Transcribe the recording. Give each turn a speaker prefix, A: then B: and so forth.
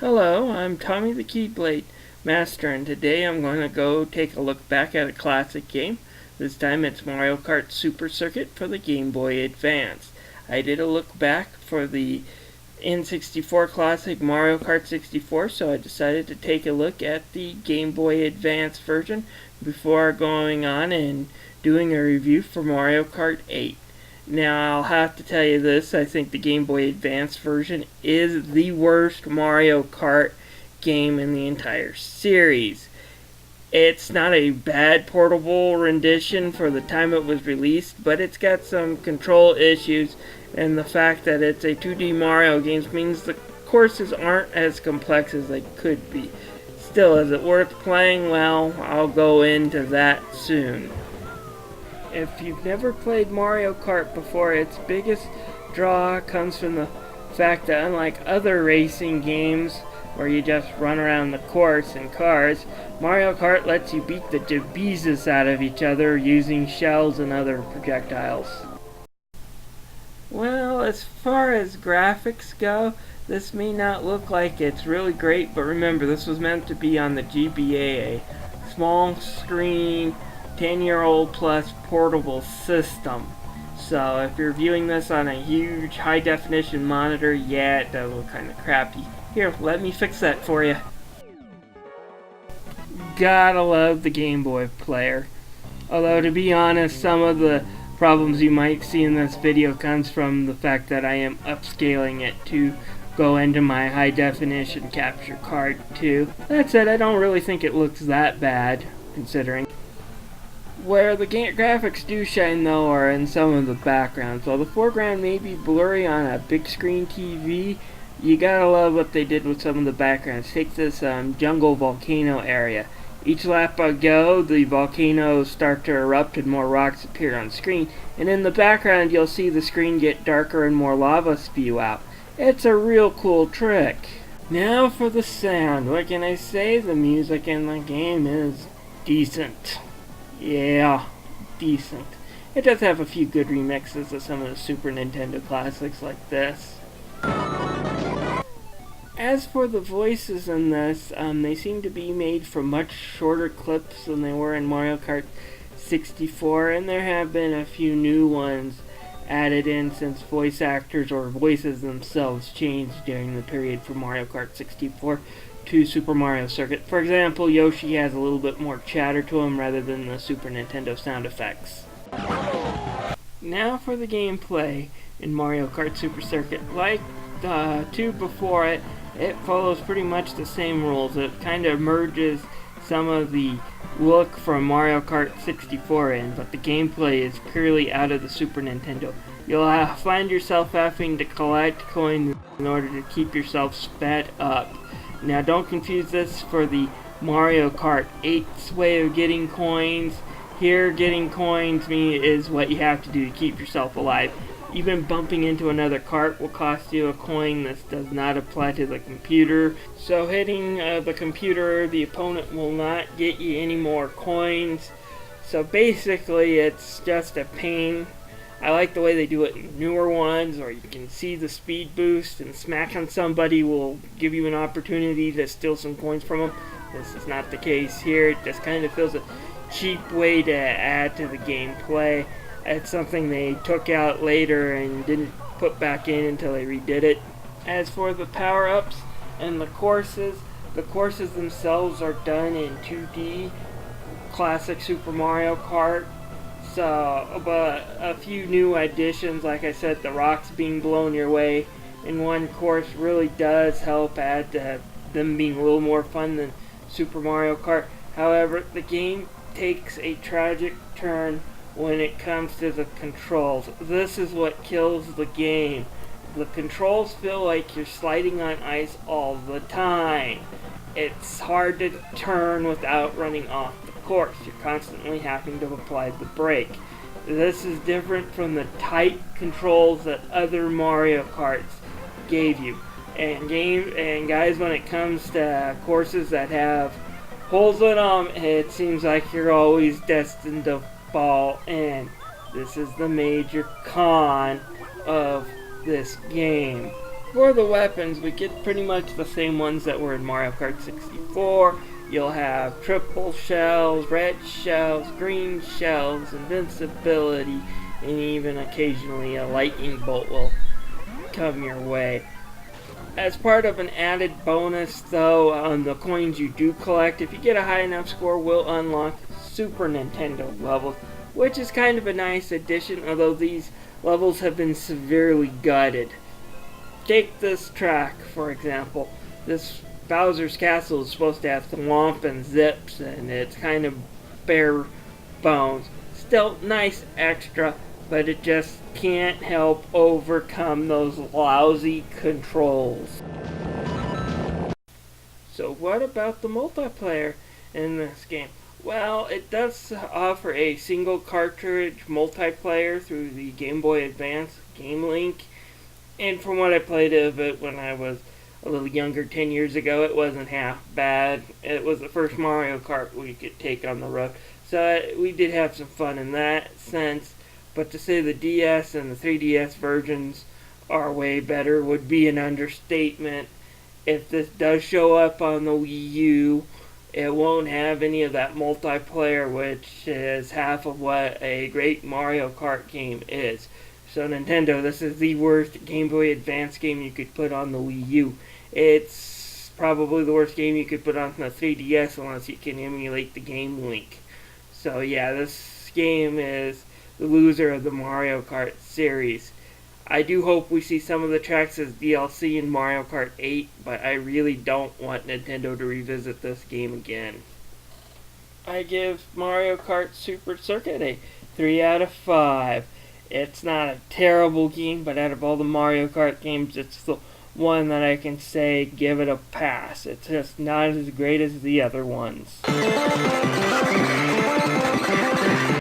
A: Hello, I'm Tommy the Keyblade Master, and today I'm going to go take a look back at a classic game. This time it's Mario Kart Super Circuit for the Game Boy Advance. I did a look back for the N64 classic Mario Kart 64, so I decided to take a look at the Game Boy Advance version before going on and doing a review for Mario Kart 8. Now, I'll have to tell you this, I think the Game Boy Advance version is the worst Mario Kart game in the entire series. It's not a bad portable rendition for the time it was released, but it's got some control issues, and the fact that it's a 2D Mario game means the courses aren't as complex as they could be. Still, is it worth playing? Well, I'll go into that soon. If you've never played Mario Kart before, its biggest draw comes from the fact that unlike other racing games where you just run around the course in cars, Mario Kart lets you beat the bejesus out of each other using shells and other projectiles. Well, as far as graphics go, this may not look like it's really great, but remember, this was meant to be on the GBA, a small screen 10-year-old plus portable system. So if you're viewing this on a huge high definition monitor, yeah, it does look kind of crappy. Here, let me fix that for you. Gotta love the Game Boy player. Although to be honest, some of the problems you might see in this video comes from the fact that I am upscaling it to go into my high definition capture card too. That said, I don't really think it looks that bad considering. Where the graphics do shine though are in some of the backgrounds. While the foreground may be blurry on a big screen TV, you gotta love what they did with some of the backgrounds. Take this jungle volcano area. Each lap I go, the volcanoes start to erupt and more rocks appear on screen, and in the background you'll see the screen get darker and more lava spew out. It's a real cool trick. Now for the sound. What can I say? The music in the game is decent. Yeah, decent. It does have a few good remixes of some of the Super Nintendo classics like this. As for the voices in this, they seem to be made from much shorter clips than they were in Mario Kart 64, and there have been a few new ones added in since voice actors or voices themselves changed during the period from Mario Kart 64 to Super Mario Circuit. For example, Yoshi has a little bit more chatter to him rather than the Super Nintendo sound effects. Now for the gameplay in Mario Kart Super Circuit. Like the two before it, it follows pretty much the same rules. It kind of merges some of the look from Mario Kart 64 in, but the gameplay is purely out of the Super Nintendo. You'll find yourself having to collect coins in order to keep yourself sped up. Now don't confuse this for the Mario Kart 8's way of getting coins. Here, getting coins is what you have to do to keep yourself alive. Even bumping into another cart will cost you a coin. This does not apply to the computer. So hitting the computer, the opponent will not get you any more coins. So basically it's just a pain. I like the way they do it in newer ones, or you can see the speed boost and smack on somebody will give you an opportunity to steal some coins from them. This is not the case here. It just kind of feels a cheap way to add to the gameplay. It's something they took out later and didn't put back in until they redid it. As for the power-ups and the courses themselves are done in 2D classic Super Mario Kart. So, but a few new additions, like I said, the rocks being blown your way in one course really does help add to them being a little more fun than Super Mario Kart. However, the game takes a tragic turn when it comes to the controls. This is what kills the game. The controls feel like you're sliding on ice all the time. It's hard to turn without running off the course. You're constantly having to apply the brake. This is different from the tight controls that other Mario Karts gave you. And guys, when it comes to courses that have holes in them, it seems like you're always destined to fall in. This is the major con of this game. For the weapons, we get pretty much the same ones that were in Mario Kart 64. You'll have triple shells, red shells, green shells, invincibility, and even occasionally a lightning bolt will come your way. As part of an added bonus, though, on the coins you do collect, if you get a high enough score, will unlock Super Nintendo levels, which is kind of a nice addition, although these levels have been severely gutted. Take this track, for example. This Bowser's Castle is supposed to have thwomp and zips, and it's kind of bare bones. Still nice extra, but it just can't help overcome those lousy controls. So what about the multiplayer in this game? Well, it does offer a single cartridge multiplayer through the Game Boy Advance Game Link. And from what I played of it when I was a little younger, 10 years ago, it wasn't half bad. It was the first Mario Kart we could take on the road. So we did have some fun in that sense. But to say the DS and the 3DS versions are way better would be an understatement. If this does show up on the Wii U, it won't have any of that multiplayer, which is half of what a great Mario Kart game is. So Nintendo, this is the worst Game Boy Advance game you could put on the Wii U. It's probably the worst game you could put on the 3DS unless you can emulate the Game Link. So yeah, this game is the loser of the Mario Kart series. I do hope we see some of the tracks as DLC in Mario Kart 8, but I really don't want Nintendo to revisit this game again. I give Mario Kart Super Circuit a 3 out of 5. It's not a terrible game, but out of all the Mario Kart games, it's the one that I can say give it a pass. It's just not as great as the other ones.